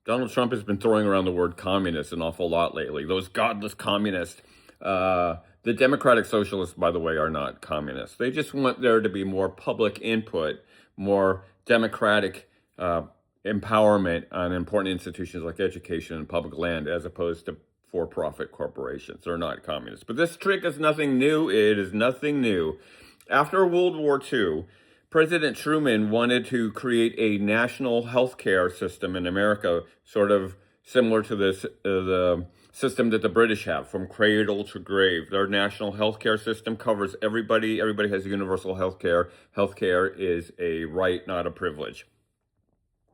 Donald Trump has been throwing around the word communist an awful lot lately. Those godless communists. The Democratic Socialists, by the way, are not communists. They just want there to be more public input, more democratic empowerment on important institutions like education and public land, as opposed to for-profit corporations. They're not communists. But this trick is nothing new. It is nothing new. After World War II, President Truman wanted to create a national healthcare system in America, sort of similar to the system that the British have, from cradle to grave. Their national healthcare system covers everybody. Everybody has universal healthcare. Healthcare is a right, not a privilege.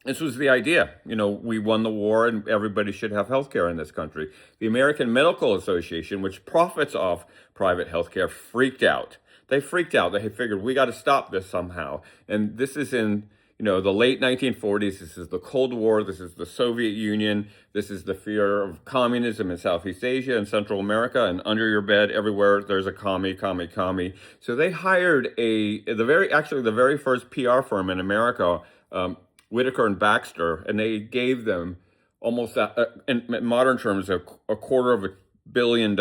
This was the idea. We won the war and everybody should have healthcare in this country. The American Medical Association, which profits off private healthcare, freaked out. They freaked out. They figured we got to stop this somehow. And this is in, the late 1940s. This is the Cold War. This is the Soviet Union. This is the fear of communism in Southeast Asia and Central America, and under your bed, everywhere there's a commie. So they hired the very first PR firm in America, Whitaker and Baxter, and they gave them almost, in modern terms, a $250 million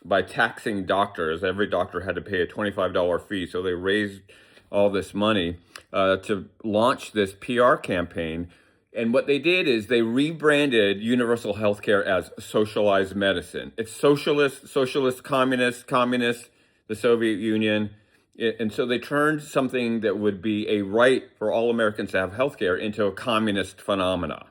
by taxing doctors. Every doctor had to pay a $25 fee, so they raised all this money to launch this PR campaign. And what they did is they rebranded universal healthcare as socialized medicine. It's socialist, communist, the Soviet Union. And so they turned something that would be a right for all Americans to have healthcare into a communist phenomena.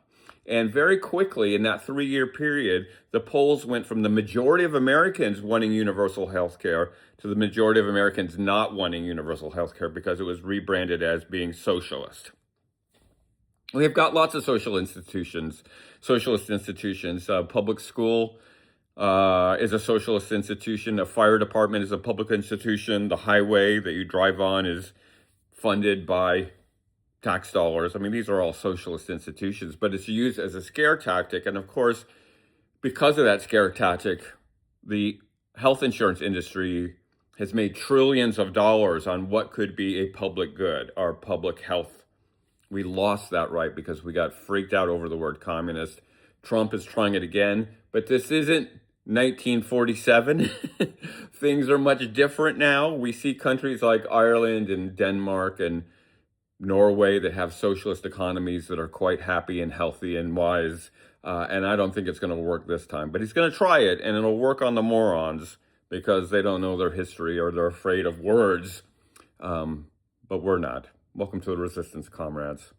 And very quickly, in that 3-year period, the polls went from the majority of Americans wanting universal health care to the majority of Americans not wanting universal health care because it was rebranded as being socialist. We've got lots of socialist institutions. Public school is a socialist institution. A fire department is a public institution. The highway that you drive on is funded by tax dollars. I mean, these are all socialist institutions, but it's used as a scare tactic. And of course, because of that scare tactic, the health insurance industry has made trillions of dollars on what could be a public good, our public health. We lost that right because we got freaked out over the word communist. Trump is trying it again, but this isn't 1947. Things are much different now. We see countries like Ireland and Denmark and Norway that have socialist economies that are quite happy and healthy and wise. And I don't think it's going to work this time. But he's going to try it, and it'll work on the morons because they don't know their history or they're afraid of words. But we're not. Welcome to the resistance, comrades.